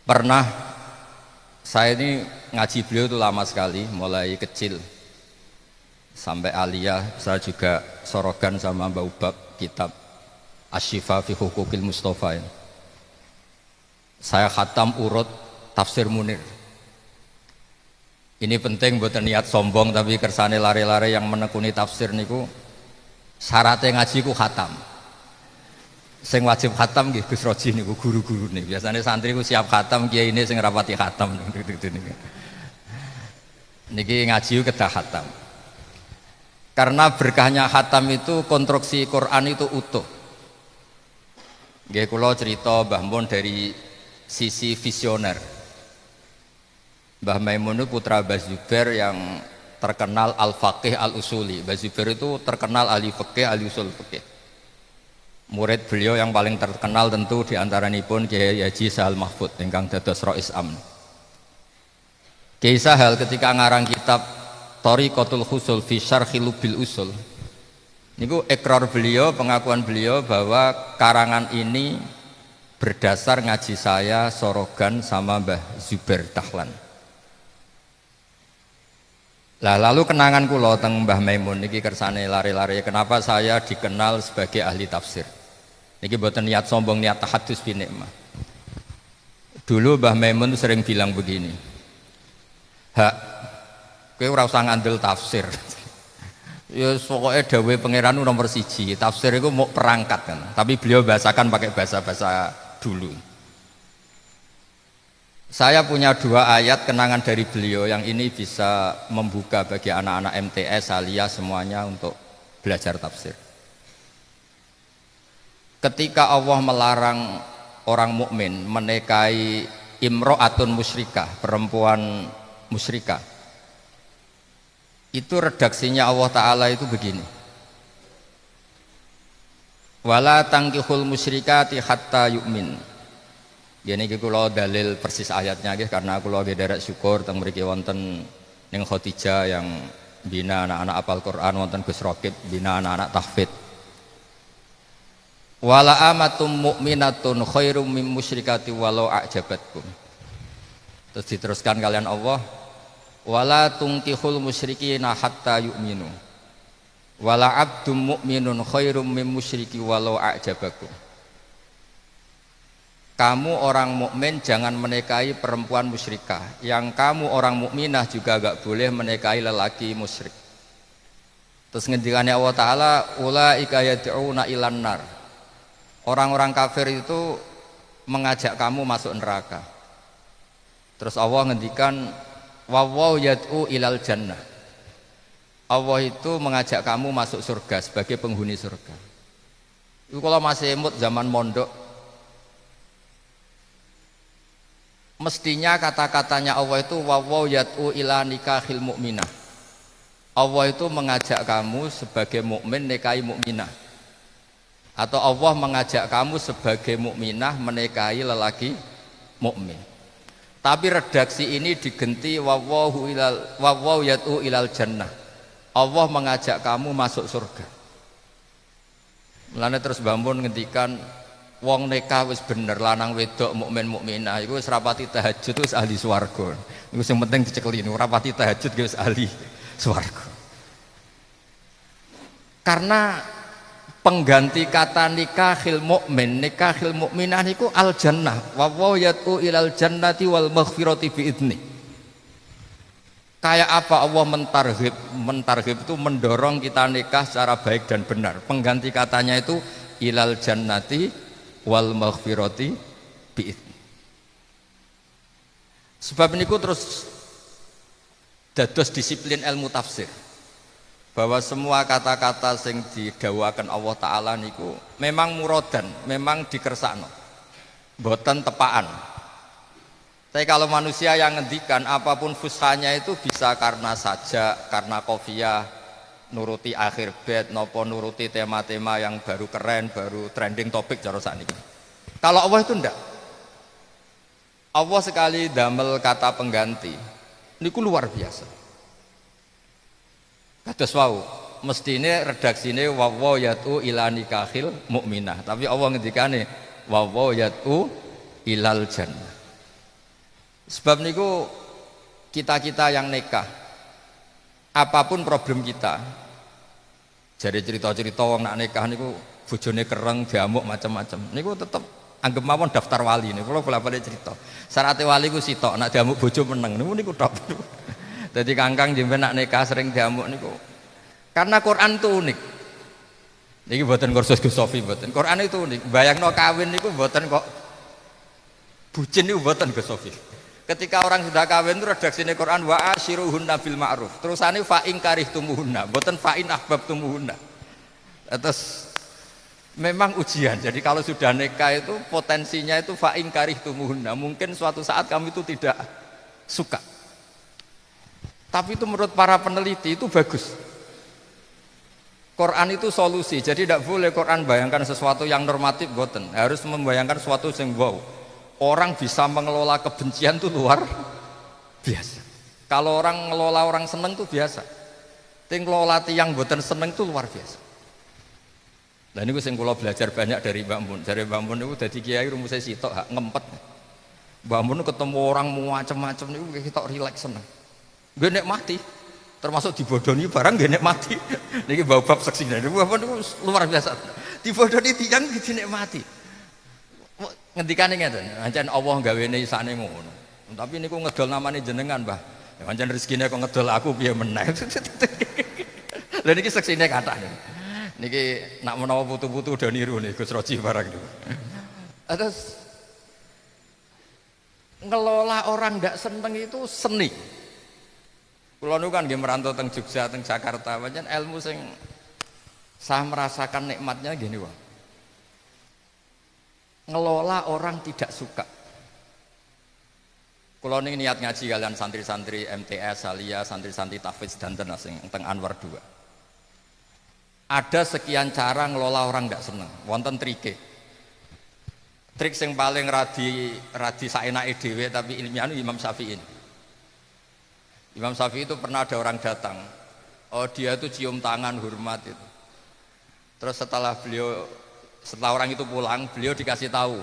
Pernah saya ini ngaji beliau itu lama sekali, mulai kecil sampai aliyah. Saya juga sorogan sama Mbak Ubab kitab Asy-Syifa fi Huquqil Mustofa. Saya khatam urut tafsir Munir. Ini penting buat niat sombong, tapi kersane lare-lare yang menekuni tafsir niku syaratnya ngaji ku khatam. Sing wajib khatam nggih Gus Roji niku guru-guru nih. Biasanya santri ku siap khatam, kiai ini sing rapati khatam niki ngaji kedah khatam. Karena berkahnya khatam itu konstruksi Quran itu utuh. Nggih kula cerita Mbah Mun dari sisi visioner. Mbah Maimun itu putra Mbah Zubair yang terkenal al-faqih al-usuli. Mbah Zubair itu terkenal ahli fikih, ahli usul fikih. Murid beliau yang paling terkenal tentu diantaranipun Kiai Haji Sahal Mahfud ingkang dados Rais Amn. Kiai Sahal ketika ngarang kitab Thariqatul Husul fi Syarhi Lubil Usul, niku ikrar beliau, pengakuan beliau bahwa karangan ini berdasar ngaji saya sorogan sama Mbah Zubair Dahlan. Lah lalu kenangan kula teng Mbah Maimun niki kersane lari-lari kenapa saya dikenal sebagai ahli tafsir. Niki mboten niat sombong, niat tahadus bi nikmah. Dulu Mbah Maimun sering bilang begini. Hak, kowe ora usah ngandel tafsir. Ya pokoke dawuhe pangeran nomor 1. Tafsir itu mau perangkat kan. Tapi beliau bahasakan pakai bahasa-bahasa dulu. Saya punya 2 ayat kenangan dari beliau yang ini bisa membuka bagi anak-anak MTS, Aliyah semuanya untuk belajar tafsir. Ketika Allah melarang orang mukmin menikahi imro'atun musyrikah, perempuan musyrikah, itu redaksinya Allah Ta'ala itu begini. Wala tankihul musyrikati hatta yu'min. Gini kula dalil persis ayatnya nggih karena kula nggih derek syukur teng mriki wonten ning Khadijah yang bina anak-anak hafal Quran, wonten Gus Raqib bina anak-anak tahfidz. Wala amatum mu'minatun khairum mim musyrikati walau a'jabatkum. Terus diteruskan kalian Allah, wala tunkihul musyrikina hatta yu'minu. Wala abdum mu'minun khairum mim musyriki walau a'jabakum. Kamu orang mukmin jangan menikahi perempuan musyrikah. Yang kamu orang mukminah juga gak boleh menikahi lelaki musyrik. Terus ngendikannya Allah Ta'ala, ulaika yad'una ilan nar. Orang-orang kafir itu mengajak kamu masuk neraka. Terus Allah ngendikan wawaw yad'u ilal jannah. Allah itu mengajak kamu masuk surga sebagai penghuni surga. Itu kalau masih emut zaman mondok, mestinya kata-katanya Allah itu wawaw yad'u ila nikahil mu'minah. Allah itu mengajak kamu sebagai mukmin nikahi mukminah. Atau Allah mengajak kamu sebagai mukminah menikahi lelaki mukmin. Tapi redaksi ini digenti wawaw yad'u ilal jannah. Allah mengajak kamu masuk surga. Mulane terus Mbah Mun ngendikan wong nikah wis bener lanang wedok mukmin mukminah iku wis rapati tahajud wis ahli swarga. Iku sing penting dicekeli niku rapati tahajud wis ahli swarga. Karena pengganti kata nikahil mukmin, nikahil mukminah niku al jannah. Wa wa yad'u ilal jannati wal maghfirati bi idzni. Kayak apa Allah mentarghib itu mendorong kita nikah secara baik dan benar. Pengganti katanya itu ilal jannati wal maghfirati bi idzni. Sebab niku terus dados disiplin ilmu tafsir. Bahwa semua kata-kata sing didhawuhaken Allah Ta'ala niku memang murodan, memang dikersakno, boten tepaan. Tapi kalau manusia yang ngendikan apapun fushanya itu bisa karena sajak, karena qofiyah, nuruti akhir bait, nopo nuruti tema-tema yang baru keren, baru trending topik cara sakniki. Kalau Allah itu ndak. Allah sekali damel kata pengganti niku luar biasa. Kados wau, mestine redaksine wawaw yad'u ila nikahil mukminah, tapi Allah ngendikane wawaw yad'u ilal jannah. Sebab niku kita-kita yang nikah, apapun problem kita, jadi cerita-cerita wong nak nikah niku bojone kereng, diamuk macam-macam. Niku tetep anggap mawon daftar wali niku kula bolak-balik cerita. Syaratnya wali ku sitok, nak diamuk bojo meneng niku tok. Dadi kangkang jemben nak nikah sering diamuk niku. Karena Quran itu unik. Niki mboten kursus Gus Sofi mboten. Quran itu unik. Bayangno kawin niku mboten kok bucin niku mboten Gus Sofi. Ketika orang sudah kawin itu redaksine Quran wa asyiruhunna bil ma'ruf. Terusane fa in karihtumuhunna, mboten fa in ahbabtumuhunna. Terus memang ujian. Jadi kalau sudah nikah itu potensinya itu fa in karihtumuhunna. Mungkin suatu saat kamu itu tidak suka. Tapi itu menurut para peneliti itu bagus. Quran itu solusi, jadi tidak boleh Quran bayangkan sesuatu yang normatif, boten. Harus membayangkan sesuatu yang wow. Orang bisa mengelola kebencian itu luar biasa. Kalau orang mengelola orang seneng itu biasa. Tapi ngelola tiang boten seneng itu luar biasa. Dan ini saya belajar banyak dari Mbak Mun. Dari Mbak Mun itu dari kiai rumusnya sitok hak ngempet. Mbak Mun ketemu orang macam-macam itu sitok rileks seneng. Gue nikmati. Termasuk dibodoni barang gak nikmati. Niki bab seksine niku luar biasa. Dibodoni tiyang dinikmati. Ngendikane ngeten, ancen Allah gawene isane ngono. Tapi niku ngedol namane jenengan, Mbah. Ya ancen rezekine kok ngedol aku piye meneh. Lha niki seksine kathah niku. Niki nak menawa putu-putu do niru nih Gus Roji barang niku. Terus ngelola orang ndak seneng itu seni. Kulo niku kan nggih merantau teng Jogja, teng Jakarta, pancen ilmu sing saya merasakan nikmatnya gini wae. Ngelola orang tidak suka. Kulo niki niat ngaji kalian santri-santri MTS, Salia, santri-santri tahfidz danten sing teng Anwar 2. Ada sekian cara ngelola orang tidak seneng. Wonten trike. Trik sing paling radi saenake dhewe tapi ilmiah Imam Syafi'i. Imam Syafi'i itu pernah ada orang datang, oh dia itu cium tangan hormat itu. Terus setelah orang itu pulang, beliau dikasih tahu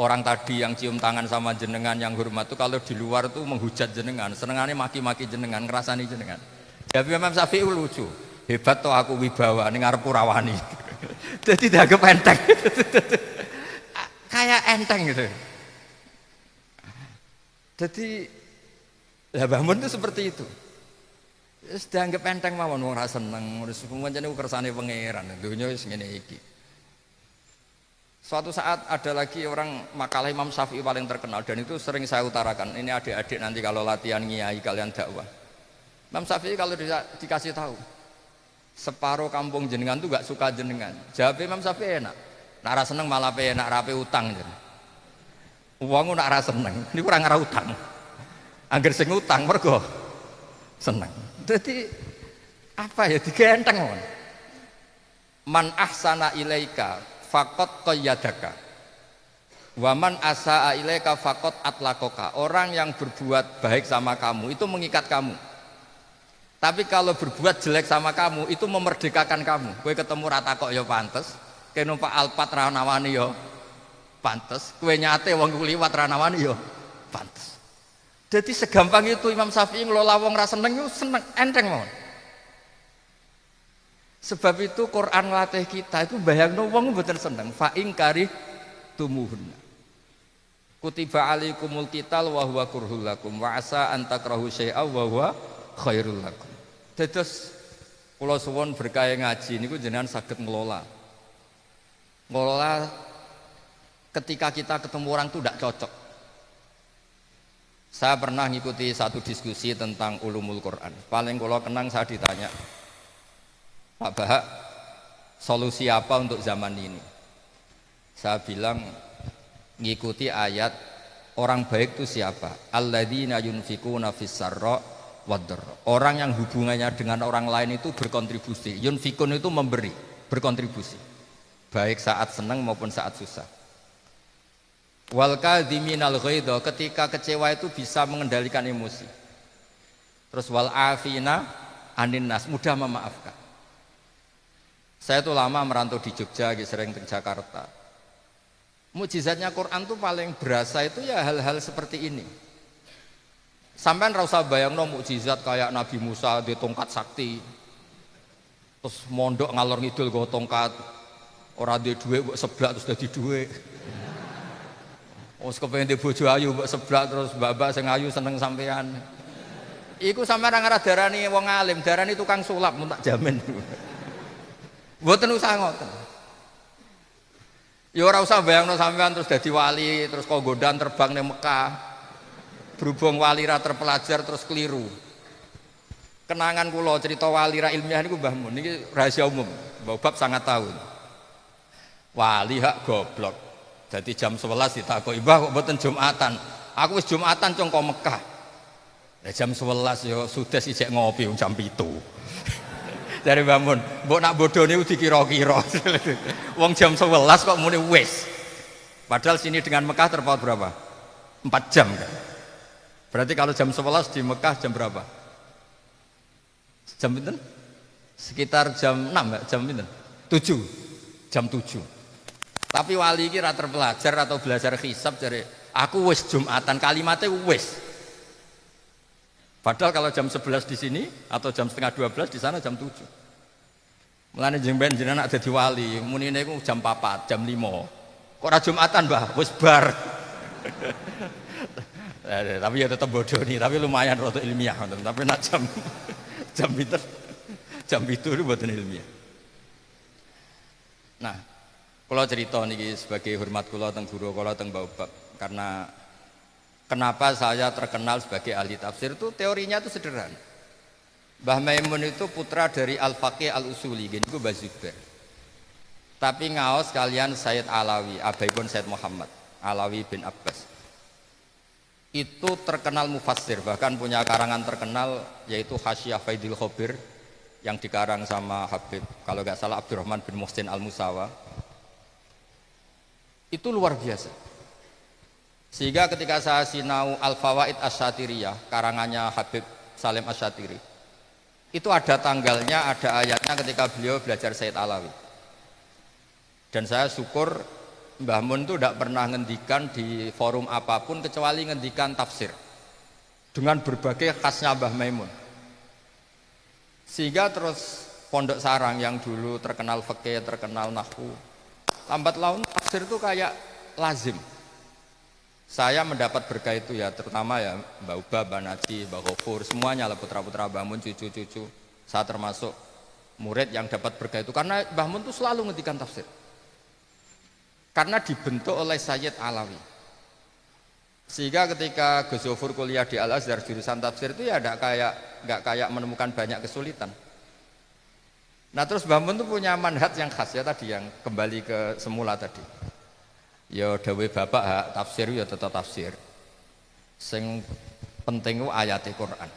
orang tadi yang cium tangan sama jenengan yang hormat itu kalau di luar itu menghujat jenengan, senengannya maki-maki jenengan, ngerasani jenengan. Tapi Imam Syafi'i lucu, hebat toh aku wibawa, ini ngarepku rawani. Jadi dianggap enteng, kayak enteng gitu. Jadi lah bangun itu seperti itu. Sudah anggap enteng mawon wong ra seneng, wis pancene kersane pangeran, donya wis ngene iki. Suatu saat ada lagi orang makalah Imam Syafi'i paling terkenal dan itu sering saya utarakan. Ini adik-adik nanti kalau latihan ngiyai kalian dakwah. Imam Syafi'i kalau dikasih tahu separuh kampung jenengan tuh gak suka jenengan. Jawab Imam Syafi'i enak. Nak ra seneng malah penak rapi utang jen. Wong nak ra seneng, niku ora ngara utang. Angger sing utang mergo seneng. Jadi apa ya digenteng mon. Man ahsana ilaika faqad qayyadaka. Wa man asaa ilaika faqad atlaqaka. Orang yang berbuat baik sama kamu itu mengikat kamu. Tapi kalau berbuat jelek sama kamu itu memerdekakan kamu. Kowe ketemu rata kok ya pantes, kowe numpak Alphard ra nawani ya pantes, kowe nyate wong liwat ra nawani ya pantes. Jadi segampang itu Imam Syafi'i ngelola wong ra seneng itu seneng enteng mawon. Sebab itu Quran ngelatih kita itu bayangno wong mboten seneng fa in karihtumuhunna. Kutiba alaikumul qital wa huwa kurhul lakum wa asa an takrahu syai'a wa huwa khairul lakum. Dados kula suwun berkah ngaji niku jenengan saged ngelola. Ngelola ketika kita ketemu orang itu tidak cocok. Saya pernah ngikuti satu diskusi tentang ulumul Quran. Paling kalau kenang saya ditanya, Pak Bahak, solusi apa untuk zaman ini? Saya bilang ngikuti ayat orang baik itu siapa? Alladzina yunfikuna fis-sarra wad-dharra. Orang yang hubungannya dengan orang lain itu berkontribusi. Yunfikun itu memberi, berkontribusi. Baik saat senang maupun saat susah. Wal kadhiminal ghaidha, ketika kecewa itu bisa mengendalikan emosi. Terus wal afina anin nas, mudah memaafkan. Saya tuh lama merantau di Jogja, sering ke Jakarta. Mukjizatnya Quran tuh paling berasa itu ya hal-hal seperti ini. Sampean ra usah bayangno mukjizat kayak Nabi Musa di tongkat sakti. Terus mondok ngalor ngidul nggo tongkat. Ora duwe dhuwit mbok seblak terus dadi dhuwit. Wes kepengin di bojo ayu mbok seblak terus mbak-mbak sing ayu seneng sampean. Iku sampean ora ngarah darani wong alim, darani tukang sulap mun tak jamin. Mboten usah ngoten. Ya ora usah bayangno sampean terus dadi wali, terus kok gondan terbang ning Mekah. Berhubung wali ra terpelajar terus keliru. Kenangan kula cerita wali ra ilmiah niku Mbah Mun niki rahasia umum. Mbah Bab sangat tahu. Wali hak goblok. Jadi jam 11 ditakoki, "Mbah kok mboten Jumatan?" Aku wis Jumatan cong kok Mekah. Lah jam 11 yo sudah sijek ngopi jam 7. Dari Mbah Mun, mbok nak bodone dikira-kira. Wong jam 11 kok muni wis. Padahal sini dengan Mekah terpaut berapa? 4 jam kan. Berarti kalau jam 11 di Mekah jam berapa? Jam pinten? Sekitar jam 6 ya, jam pinten? 7. Jam 7. Tapi wali iki ra terpelajar atau belajar hisab jare aku wis Jumatan, kalimatnya wis. Padahal kalau jam 11 di sini atau jam setengah 12 di sana jam 7. Mulane jenengan jenengan dadi wali, munine iku jam 4, jam 5. Kok ora Jumatan, Mbah? Wis bar. Tapi ya tetap bodoh nih, tapi lumayan rada ilmiah, tapi nak jam pinter, jam itu mboten ilmiah. Nah, kula cerita niki sebagai hormat kula teng guru kula teng Mbah Bab, karena kenapa saya terkenal sebagai ahli tafsir itu teorinya itu sederhana. Mbah Maimun itu putra dari Al-Faqih Al-Usuli, gini ku Mbah Zubair. Tapi ngaos kalian Sayyid Alawi, abaipun Sayyid Muhammad, Alawi bin Abbas. Itu terkenal mufassir, bahkan punya karangan terkenal yaitu Hasyiah Faidil Khobir yang dikarang sama Habib, kalau nggak salah Abdurrahman bin Muhsin Al-Musawa. Itu luar biasa. Sehingga ketika saya sinau Al-Fawaid Asy-Syatiriyah, karangannya Habib Salim Asy-Syatiri, itu ada tanggalnya, ada ayatnya ketika beliau belajar Sayyid Alawi. Dan saya syukur Mbah Mun itu tidak pernah ngendikan di forum apapun kecuali ngendikan tafsir dengan berbagai khasnya Mbah Maimun. Sehingga terus Pondok Sarang yang dulu terkenal fikih, terkenal nahwu, lambat laun tafsir itu kayak lazim. Saya mendapat berkah itu ya, terutama ya Mbak Uba, Mbak Naji, Mbak Ghafur, semuanya lah putra-putra Mbah Mun, cucu-cucu. Saya termasuk murid yang dapat berkah itu karena Mbah Mun itu selalu ngendikan tafsir. Karena dibentuk oleh Sayyid Alawi. Sehingga ketika Gus Ghafur kuliah di Al-Azhar jurusan tafsir itu ya nggak kayak menemukan banyak kesulitan. Nah terus Mbah Mun itu punya manhaj yang khas ya tadi, yang kembali ke semula tadi. Ya dawuh bapak hak tafsir ya tetap tafsir. Sing penting ku ayat Quran.